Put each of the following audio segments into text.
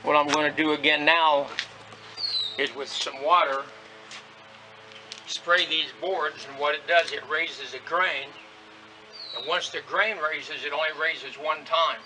What I'm going to do again now is with some water, spray these boards, and what it does, it raises a grain. And once the grain raises, it only raises one time.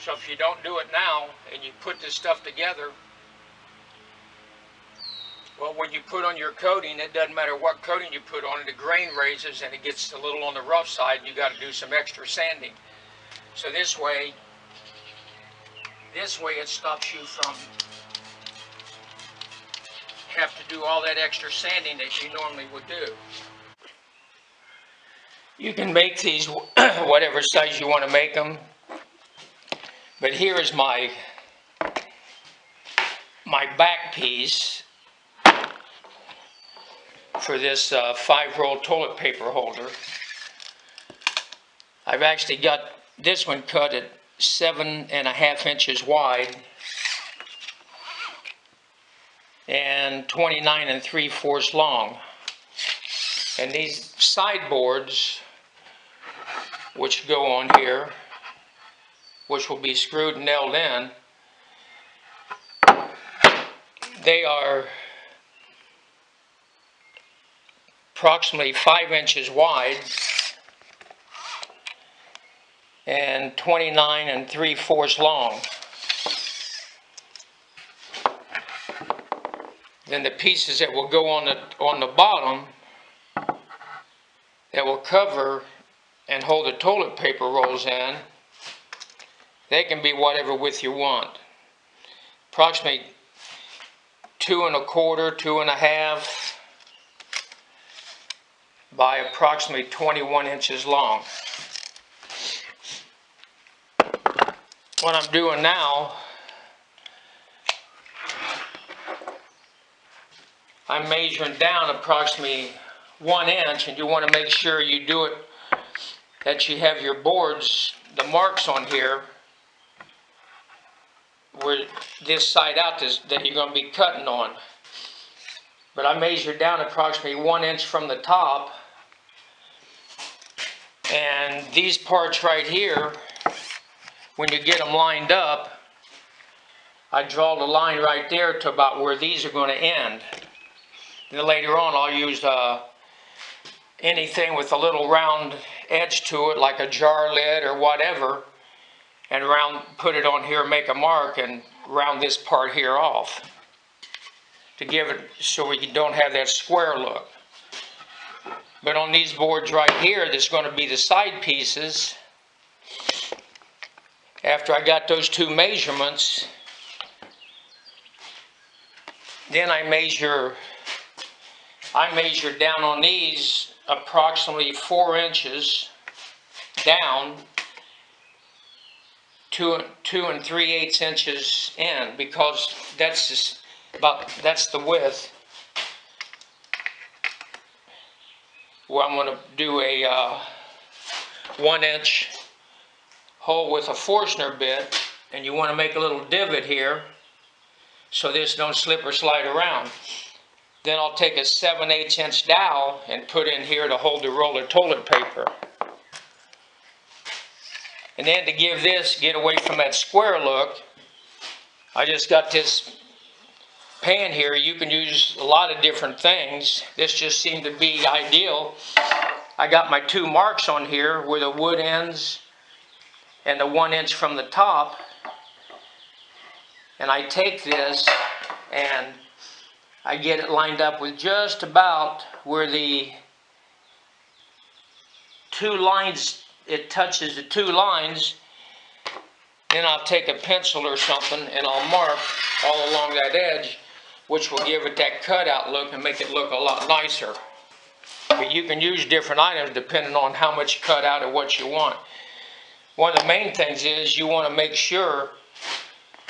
So if you don't do it now and you put this stuff together, well, when you put on your coating, it doesn't matter what coating you put on it, the grain raises and it gets a little on the rough side, and you got to do some extra sanding. So this way it stops you from have to do all that extra sanding that you normally would do. You can make these whatever size you want to make them, but here is my back piece for this 5-roll toilet paper holder. I've actually got this one cut at 7.5 inches wide and 29 3/4 long. And these sideboards, which go on here, which will be screwed and nailed in, they are approximately 5 inches wide and 29 3/4 long. Then the pieces that will go on the bottom that will cover and hold the toilet paper rolls in, they can be whatever width you want. Approximately 2 1/4, 2 1/2 by approximately 21 inches long. What I'm doing now, I'm measuring down approximately 1 inch, and you want to make sure you do it that you have your boards, the marks on here, where this side out is that you're going to be cutting on. But I measured down approximately 1 inch from the top, and these parts right here, when you get them lined up, I draw the line right there to about where these are going to end. Then later on I'll use anything with a little round edge to it, like a jar lid or whatever, and put it on here, make a mark, and round this part here off to give it so we don't have that square look. But on these boards right here, there's going to be the side pieces. After I got those two measurements, then I measure down on these approximately 4 inches down, 2 3/8 inches in, because that's the width. Well, I'm going to do a 1 inch hole with a Forstner bit, and you want to make a little divot here so this don't slip or slide around. Then I'll take a 7/8 inch dowel and put in here to hold the roll of toilet paper. And then to get away from that square look, I just got this pan here. You can use a lot of different things. This just seemed to be ideal. I got my 2 marks on here where the wood ends and the 1 inch from the top. And I take this and I get it lined up with just about where the 2 lines, it touches the 2 lines. Then I'll take a pencil or something and I'll mark all along that edge, which will give it that cutout look and make it look a lot nicer. But you can use different items depending on how much cut out or what you want. One of the main things is you want to make sure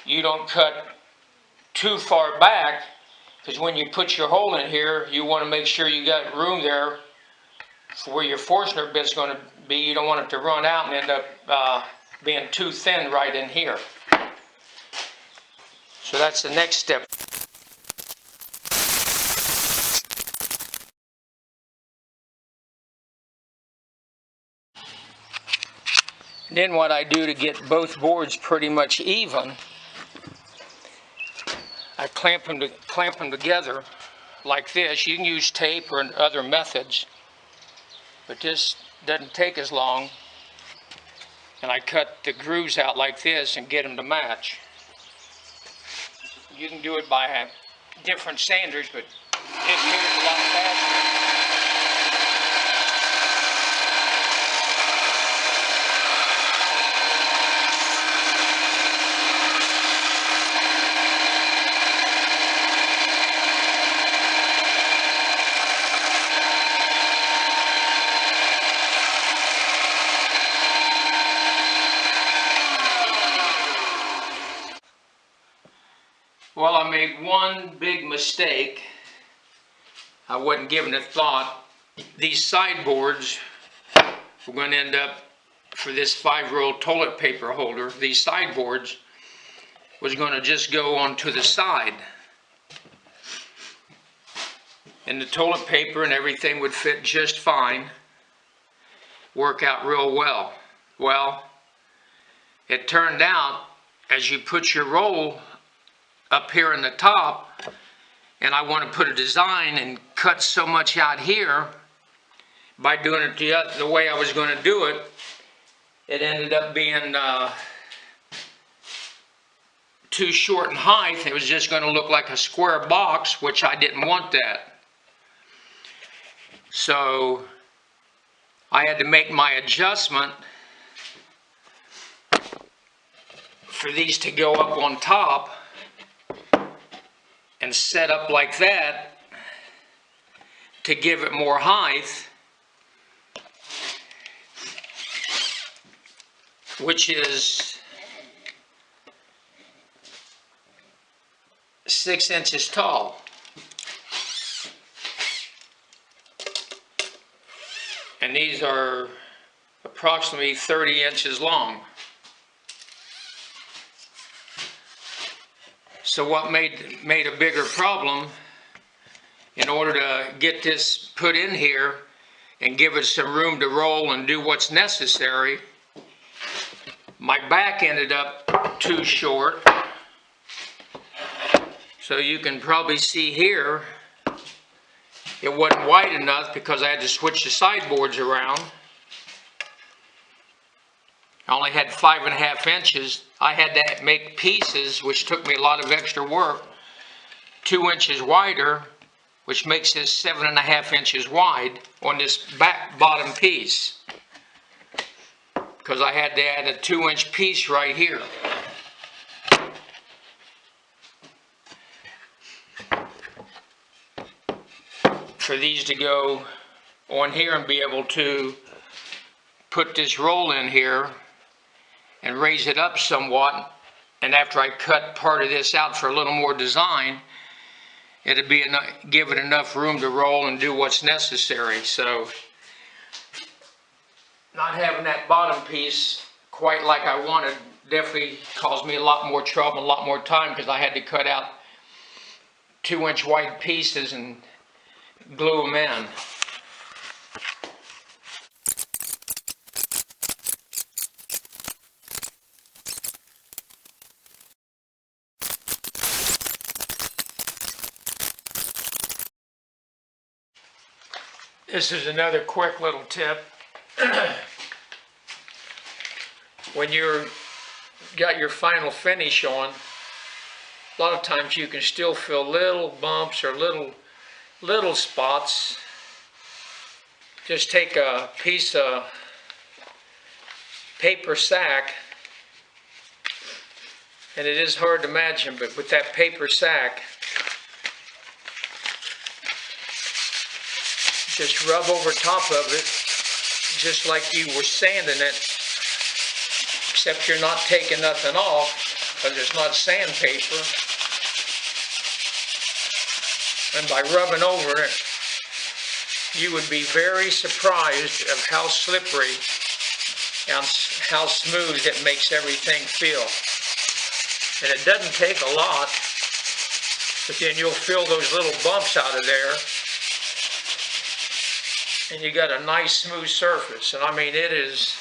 you don't cut too far back, because when you put your hole in here, you want to make sure you got room there for where your Forstner bit's going to be. You don't want it to run out and end up being too thin right in here. So that's the next step. Then what I do to get both boards pretty much even I clamp them together like this. You can use tape or other methods, but this doesn't take as long. And I cut the grooves out like this and get them to match. You can do it by different sanders, but this here is a lot faster. Well, I made one big mistake. I wasn't giving it thought. These sideboards were going to end up, for this 5-roll toilet paper holder, these sideboards was going to just go onto the side. And the toilet paper and everything would fit just fine, work out real well. Well, it turned out, as you put your roll up here in the top, and I want to put a design and cut so much out here, by doing it the way I was going to do it, it ended up being too short in height. It was just going to look like a square box, which I didn't want that. So I had to make my adjustment for these to go up on top and set up like that to give it more height, which is 6 inches tall. And these are approximately 30 inches long. So what made a bigger problem, in order to get this put in here and give it some room to roll and do what's necessary, my back ended up too short. So you can probably see here, it wasn't wide enough because I had to switch the sideboards around. I only had 5.5 inches. I had to make pieces, which took me a lot of extra work, 2 inches wider, which makes this 7.5 inches wide on this bottom piece, because I had to add a 2-inch piece right here. For these to go on here and be able to put this roll in here and raise it up somewhat, and after I cut part of this out for a little more design, it'd be enough, give it enough room to roll and do what's necessary. So not having that bottom piece quite like I wanted definitely caused me a lot more trouble, a lot more time, because I had to cut out 2-inch wide pieces and glue them in. This is another quick little tip. When you've got your final finish on, a lot of times you can still feel little bumps or little spots. Just take a piece of paper sack, and it is hard to imagine, but with that paper sack, just rub over top of it just like you were sanding it, except you're not taking nothing off because it's not sandpaper. And by rubbing over it, you would be very surprised of how slippery and how smooth it makes everything feel. And it doesn't take a lot, but then you'll feel those little bumps out of there, and you got a nice smooth surface. And I mean, it is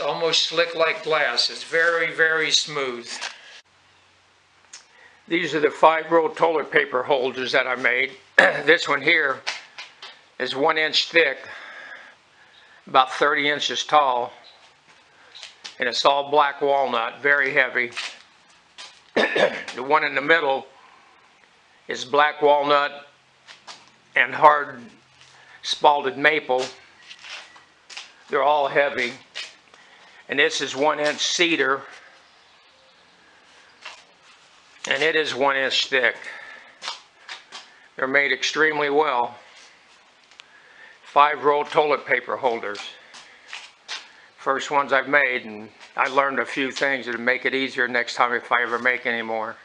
almost slick like glass. It's very, very smooth. These are the 5-roll toilet paper holders that I made. This one here is 1 inch thick, about 30 inches tall, and it's all black walnut, very heavy. The one in the middle is black walnut and hard spalled maple. They're all heavy. And this is 1 inch cedar, and it is 1 inch thick. They're made extremely well. 5-roll toilet paper holders. First ones I've made, and I learned a few things that'll make it easier next time if I ever make any more.